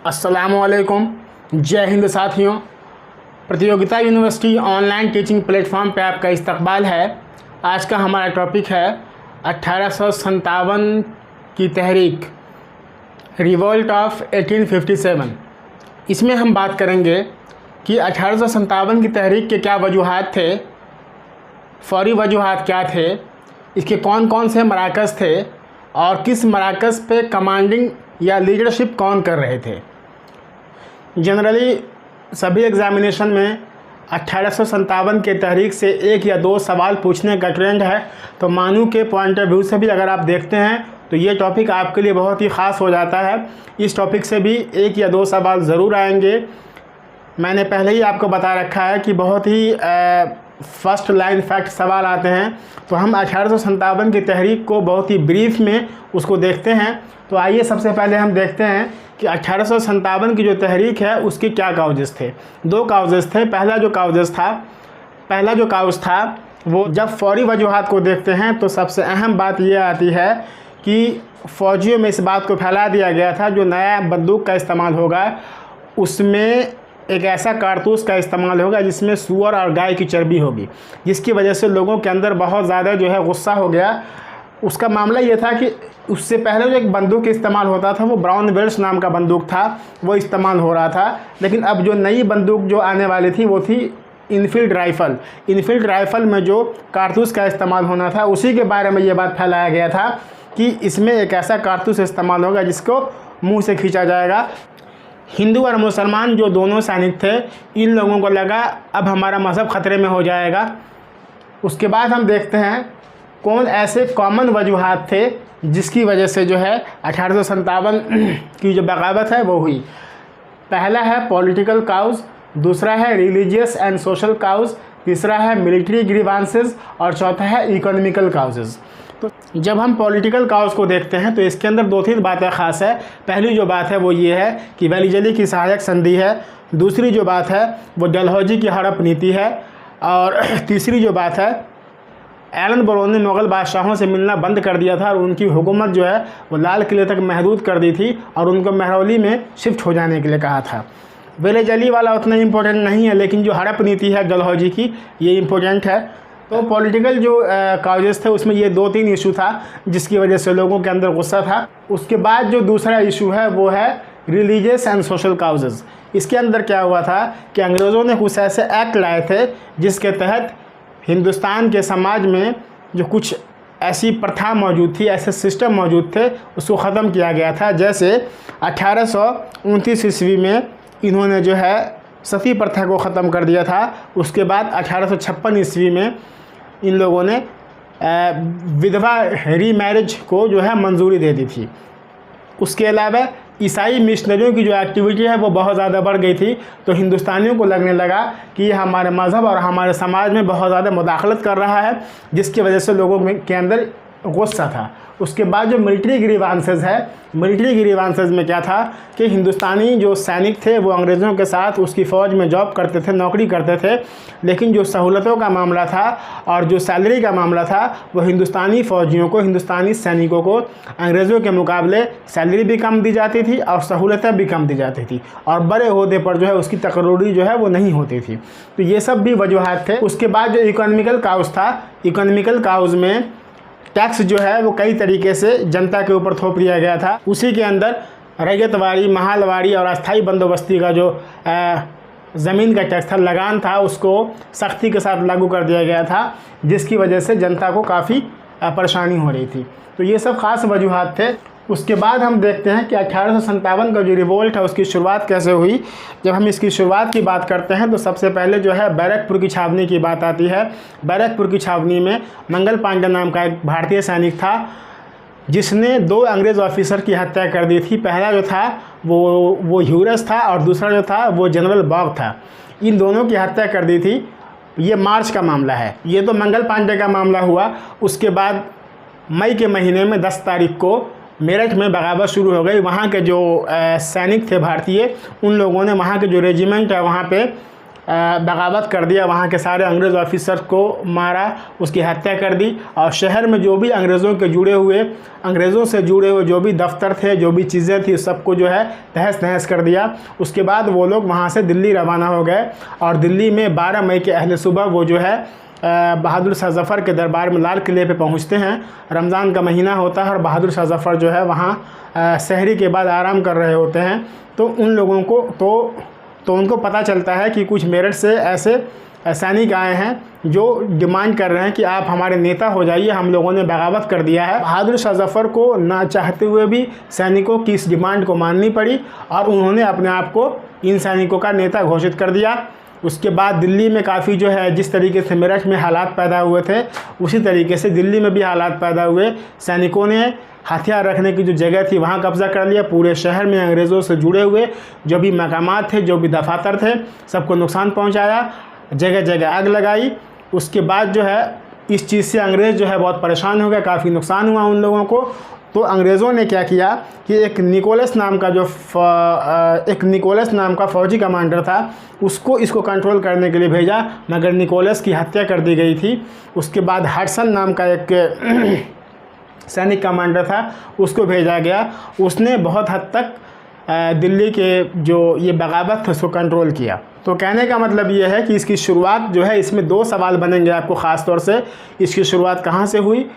अस्सलामुअलैकुम। जय हिंद साथियों। प्रतियोगिता यूनिवर्सिटी ऑनलाइन टीचिंग प्लेटफॉर्म पे आपका इस्तकबाल है। आज का हमारा टॉपिक है 1857 की तहरीक, रिवोल्ट ऑफ 1857। इसमें हम बात करेंगे कि 1857 की तहरीक के क्या वजूहात थे, फौरी वजूहात क्या थे, इसके कौन कौन से मराकज़ थे और किस मराकज़ पे कमांडिंग या लीडरशिप कौन कर रहे थे। जनरली सभी एग्ज़ामिनेशन में 1857 के तहरीक से एक या दो सवाल पूछने का ट्रेंड है, तो मानू के पॉइंट ऑफ व्यू से भी अगर आप देखते हैं तो ये टॉपिक आपके लिए बहुत ही ख़ास हो जाता है। इस टॉपिक से भी एक या दो सवाल ज़रूर आएंगे। मैंने पहले ही आपको बता रखा है कि बहुत ही फर्स्ट लाइन फैक्ट सवाल आते हैं, तो हम 1857 की तहरीक को बहुत ही ब्रीफ में उसको देखते हैं। तो आइए सबसे पहले हम देखते हैं कि 1857 की जो तहरीक है उसके क्या काउजेस थे। दो काउजेस थे। पहला जो काउज था वो, जब फौरी वजूहात को देखते हैं तो सबसे अहम बात यह आती है कि फ़ौजियों में इस बात को फैला दिया गया था जो नया बंदूक का इस्तेमाल होगा उसमें एक ऐसा कारतूस का इस्तेमाल होगा जिसमें सूअर और गाय की चर्बी होगी, जिसकी वजह से लोगों के अंदर बहुत ज़्यादा जो है गुस्सा हो गया। उसका मामला ये था कि उससे पहले जो एक बंदूक इस्तेमाल होता था वो ब्राउन वेल्स नाम का बंदूक था, वो इस्तेमाल हो रहा था। लेकिन अब जो नई बंदूक जो आने वाली थी वो थी इनफील्ड राइफ़ल। इनफील्ड राइफ़ल में जो कारतूस का इस्तेमाल होना था उसी के बारे में ये बात फैलाया गया था कि इसमें एक ऐसा कारतूस इस्तेमाल होगा जिसको मुँह से खींचा जाएगा। हिंदू और मुसलमान जो दोनों सैनिक थे, इन लोगों को लगा अब हमारा मज़हब ख़तरे में हो जाएगा। उसके बाद हम देखते हैं कौन ऐसे कॉमन वजूहात थे जिसकी वजह से जो है 1857 की जो बगावत है वो हुई। पहला है पॉलिटिकल काउज, दूसरा है रिलीजियस एंड सोशल काउज, तीसरा है मिलिट्री ग्रीवांसेस और चौथा है इकोनॉमिकल काउजेज़। तो जब हम पॉलिटिकल काउज को देखते हैं तो इसके अंदर दो तीन बातें ख़ास है। पहली जो बात है वो ये है कि वेलिजली की सहायक संधि है। दूसरी जो बात है वो डलहौजी की हड़प नीति है। और तीसरी जो बात है, एलन बरोन ने मुग़ल बादशाहों से मिलना बंद कर दिया था और उनकी हुकूमत जो है वो लाल किले तक महदूद कर दी थी और उनको महरौली में शिफ्ट हो जाने के लिए कहा था। वेलिजली वाला उतना इम्पोर्टेंट नहीं है, लेकिन जो हड़प नीति है डलहौजी की, ये इम्पोर्टेंट है। तो पॉलिटिकल जो काउजेस थे उसमें ये दो तीन इशू था जिसकी वजह से लोगों के अंदर गुस्सा था। उसके बाद जो दूसरा इशू है वो है रिलीजियस एंड सोशल काउजेस। इसके अंदर क्या हुआ था कि अंग्रेज़ों ने कुछ ऐसे एक्ट लाए थे जिसके तहत हिंदुस्तान के समाज में जो कुछ ऐसी प्रथा मौजूद थी, ऐसे सिस्टम मौजूद थे, उसको ख़त्म किया गया था। जैसे 1829 ईस्वी में इन्होंने जो है सती प्रथा को ख़त्म कर दिया था। उसके बाद 1856 ईस्वी में इन लोगों ने विधवा रीमैरिज को जो है मंजूरी दे दी थी। उसके अलावा ईसाई मिशनरियों की जो एक्टिविटी है वो बहुत ज़्यादा बढ़ गई थी, तो हिंदुस्तानियों को लगने लगा कि ये हमारे मज़हब और हमारे समाज में बहुत ज़्यादा मुदाखलत कर रहा है, जिसकी वजह से लोगों के अंदर गुस्सा था। उसके बाद जो मिलिट्री ग्रीवांसेस है, मिलिट्री ग्रीवांसेस में क्या था कि हिंदुस्तानी जो सैनिक थे वो अंग्रेज़ों के साथ उसकी फ़ौज में जॉब करते थे, नौकरी करते थे, लेकिन जो सहूलतों का मामला था और जो सैलरी का मामला था वो हिंदुस्तानी फ़ौजियों को, हिंदुस्तानी सैनिकों को अंग्रेज़ों के मुकाबले सैलरी भी कम दी जाती थी और सहूलतें भी कम दी जाती थी और बड़े ओहदे पर जो है उसकी तकर्री जो है वो नहीं होती थी। तो ये सब भी वजूहात थे। उसके बाद जो इकोनॉमिकल काउज था, इकोनॉमिकल काउज में टैक्स जो है वो कई तरीके से जनता के ऊपर थोप दिया गया था। उसी के अंदर रैयतवाड़ी, महालवाड़ी और अस्थाई बंदोबस्ती का जो ज़मीन का टैक्स था, लगान था, उसको सख्ती के साथ लागू कर दिया गया था, जिसकी वजह से जनता को काफ़ी परेशानी हो रही थी। तो ये सब ख़ास वजूहात थे। उसके बाद हम देखते हैं कि 1857 का जो रिवोल्ट है उसकी शुरुआत कैसे हुई। जब हम इसकी शुरुआत की बात करते हैं तो सबसे पहले जो है बैरकपुर की छावनी की बात आती है। बैरकपुर की छावनी में मंगल पांडे नाम का एक भारतीय सैनिक था जिसने दो अंग्रेज़ ऑफिसर की हत्या कर दी थी। पहला जो था वो ह्यूरस था और दूसरा जो था वो जनरल बॉग था। इन दोनों की हत्या कर दी थी। ये मार्च का मामला है। ये तो मंगल पांडे का मामला हुआ। उसके बाद मई के महीने में 10 तारीख को मेरठ में बगावत शुरू हो गई। वहाँ के जो सैनिक थे भारतीय, उन लोगों ने वहाँ के जो रेजिमेंट है वहाँ पे बगावत कर दिया, वहाँ के सारे अंग्रेज़ ऑफिसर को मारा, उसकी हत्या कर दी और शहर में जो भी अंग्रेज़ों से जुड़े हुए जो भी दफ्तर थे, जो भी चीज़ें थी, सबको जो है तहस नहस कर दिया। उसके बाद वो लोग वहाँ से दिल्ली रवाना हो गए और दिल्ली में 12 मई के अहले सुबह वो जो है बहादुर शाह ज़फ़र के दरबार में लाल किले पे पहुँचते हैं। रमज़ान का महीना होता है और बहादुर शाह ज़फ़र जो है वहाँ सहरी के बाद आराम कर रहे होते हैं। तो उन लोगों को तो उनको पता चलता है कि कुछ मेरठ से ऐसे सैनिक आए हैं जो डिमांड कर रहे हैं कि आप हमारे नेता हो जाइए, हम लोगों ने बगावत कर दिया है। बहादुर शाह ज़फ़र को ना चाहते हुए भी सैनिकों की इस डिमांड को माननी पड़ी और उन्होंने अपने आप को इन सैनिकों का नेता घोषित कर दिया। उसके बाद दिल्ली में काफ़ी जो है जिस तरीके से मेरठ में हालात पैदा हुए थे, उसी तरीके से दिल्ली में भी हालात पैदा हुए। सैनिकों ने हथियार रखने की जो जगह थी वहाँ कब्ज़ा कर लिया। पूरे शहर में अंग्रेज़ों से जुड़े हुए जो भी मकामात थे, जो भी दफातर थे, सबको नुकसान पहुँचाया, जगह जगह आग लगाई। उसके बाद जो है इस चीज़ से अंग्रेज़ जो है बहुत परेशान हो गए, काफ़ी नुकसान हुआ उन लोगों को। तो अंग्रेज़ों ने क्या किया कि एक निकोलस नाम का फ़ौजी कमांडर था, उसको इसको कंट्रोल करने के लिए भेजा, मगर निकोलस की हत्या कर दी गई थी। उसके बाद हडसन नाम का एक सैनिक कमांडर था, उसको भेजा गया। उसने बहुत हद तक दिल्ली के जो ये बगावत था उसको कंट्रोल किया। तो कहने का मतलब ये है कि इसकी शुरुआत जो है, इसमें 2 सवाल बनेंगे आपको ख़ास तौर से। इसकी शुरुआत कहाँ से हुई,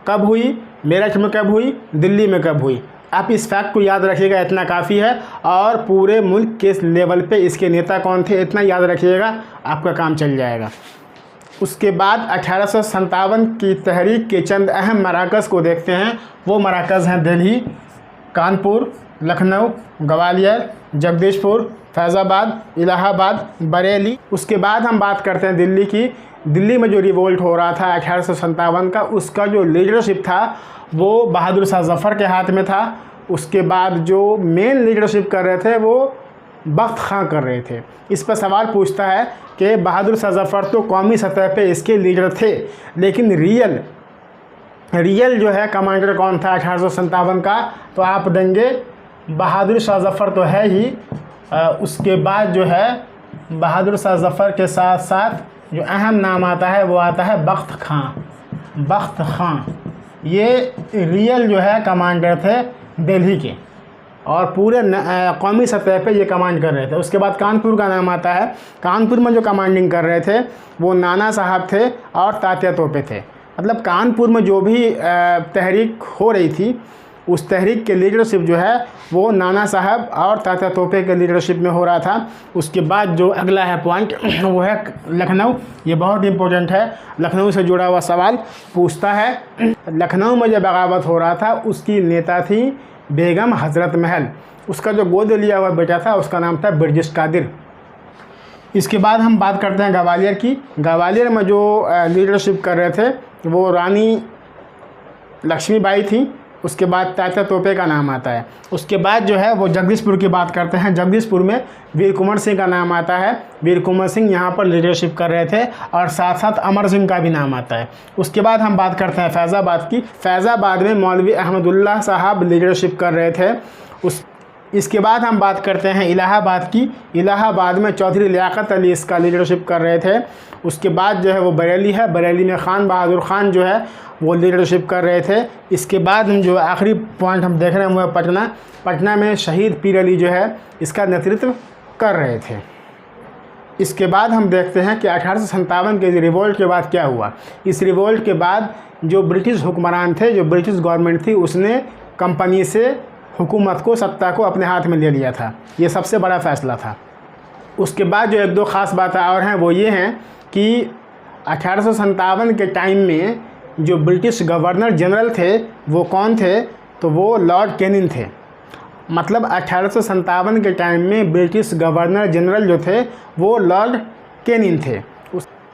कब हुई, मेरठ में कब हुई, दिल्ली में कब हुई। आप इस फैक्ट को याद रखिएगा, इतना काफ़ी है। और पूरे मुल्क के लेवल पे इसके नेता कौन थे, इतना याद रखिएगा, आपका काम चल जाएगा। उसके बाद 1857 की तहरीक के चंद अहम मराकज़ को देखते हैं। वो मराकज़ हैं दिल्ली, कानपुर, लखनऊ, ग्वालियर, जगदीशपुर, फैज़ाबाद, इलाहाबाद, बरेली। उसके बाद हम बात करते हैं दिल्ली की। दिल्ली में जो रिवोल्ट हो रहा था 1857 का, उसका जो लीडरशिप था वो बहादुर शाह ज़फ़र के हाथ में था। उसके बाद जो मेन लीडरशिप कर रहे थे वो बख्त खां कर रहे थे। इस पर सवाल पूछता है कि बहादुर शाह ज़फ़र तो कौमी सतह पे इसके लीडर थे, लेकिन रियल जो है कमांडर कौन था 1857 का, तो आप देंगे बहादुर शाह ज़फ़र तो है ही। उसके बाद जो है बहादुर शाह ज़फ़र के साथ साथ जो अहम नाम आता है वो आता है बख्त खां। ये रियल जो है कमांडर थे दिल्ली के और पूरे कौमी सतह पे ये कमांड कर रहे थे। उसके बाद कानपुर का नाम आता है। कानपुर में जो कमांडिंग कर रहे थे वो नाना साहब थे और तात्या तोपे थे। मतलब कानपुर में जो भी तहरीक हो रही थी, उस तहरीक के लीडरशिप जो है वो नाना साहब और तात्या तोपे के लीडरशिप में हो रहा था। उसके बाद जो अगला है पॉइंट वो है लखनऊ। ये बहुत इंपॉर्टेंट है, लखनऊ से जुड़ा हुआ सवाल पूछता है। लखनऊ में जब बगावत हो रहा था, उसकी नेता थी बेगम हज़रत महल। उसका जो गोद लिया हुआ बेटा था उसका नाम था बिरजिश कादिर। इसके बाद हम बात करते हैं ग्वालियर की। ग्वालियर में जो लीडरशिप कर रहे थे वो रानी लक्ष्मीबाई थी। उसके बाद तात्या तोपे का नाम आता है। उसके बाद जो है वो जगदीशपुर की बात करते हैं। जगदीशपुर में वीर कुंवर सिंह का नाम आता है। वीर कुंवर सिंह यहाँ पर लीडरशिप कर रहे थे और साथ साथ अमर सिंह का भी नाम आता है। उसके बाद हम बात करते हैं फैज़ाबाद की। फैज़ाबाद में मौलवी अहमदुल्लाह साहब लीडरशिप कर रहे थे। इसके बाद हम बात करते हैं इलाहाबाद की। इलाहाबाद में चौधरी लियाकत अली इसका लीडरशिप कर रहे थे। उसके बाद जो है वो बरेली है। बरेली में खान बहादुर खान जो है वो लीडरशिप कर रहे थे। इसके बाद हम जो आखिरी पॉइंट हम देख रहे हैं वो है पटना। पटना में शहीद पीर अली जो है इसका नेतृत्व कर रहे थे। इसके बाद हम देखते हैं कि 1857 के रिवोल्ट के बाद क्या हुआ। इस रिवोल्ट के बाद जो ब्रिटिश हुक्मरान थे, जो ब्रिटिश गवर्नमेंट थी, उसने कंपनी से हुकूमत को, सत्ता को अपने हाथ में ले लिया था। ये सबसे बड़ा फ़ैसला था। उसके बाद जो 1-2 ख़ास बातें और हैं वो ये हैं कि 1857 के टाइम में जो ब्रिटिश गवर्नर जनरल थे वो कौन थे, तो वो लॉर्ड कैनिंग थे। मतलब 1857 के टाइम में ब्रिटिश गवर्नर जनरल जो थे वो लॉर्ड कैनिंग थे।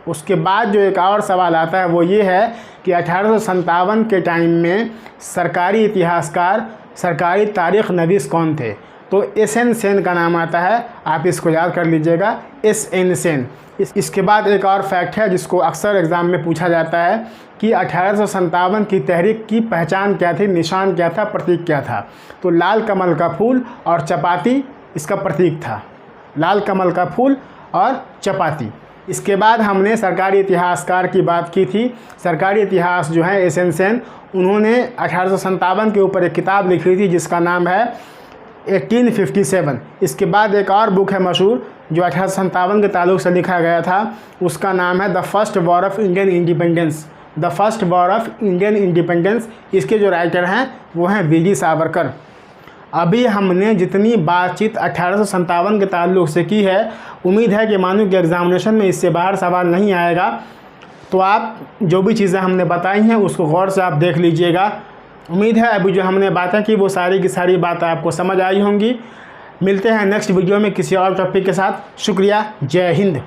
उसके बाद जो एक और सवाल आता है वो ये है कि 1857 के टाइम में सरकारी इतिहासकार, सरकारी तारीख़ नवीस कौन थे, तो एस.एन. सेन का नाम आता है। आप इसको याद कर लीजिएगा, एस.एन. सेन। इसके बाद एक और फैक्ट है जिसको अक्सर एग्ज़ाम में पूछा जाता है कि 1857 की तहरीक की पहचान क्या थी, निशान क्या था, प्रतीक क्या था। तो लाल कमल का फूल और चपाती इसका प्रतीक था। लाल कमल का फूल और चपाती। इसके बाद हमने सरकारी इतिहासकार की बात की थी। सरकारी इतिहास जो है एस एन सेन, उन्होंने 1857 के ऊपर एक किताब लिखी थी जिसका नाम है 1857। इसके बाद एक और बुक है मशहूर जो 1857 के ताल्लुक से लिखा गया था, उसका नाम है the first war of Indian independence. The first war of Indian independence. इसके जो राइटर हैं वो हैं वीजी सावरकर। अभी हमने जितनी बातचीत 1857 के ताल्लुक से की है, उम्मीद है कि मानो कि एग्जामिनेशन में इससे बाहर सवाल नहीं आएगा। तो आप जो भी चीज़ें हमने बताई हैं उसको गौर से आप देख लीजिएगा। उम्मीद है अभी जो हमने बातें की वो सारी की सारी बातें आपको समझ आई होंगी। मिलते हैं नेक्स्ट वीडियो में किसी और टॉपिक के साथ। शुक्रिया। जय हिंद।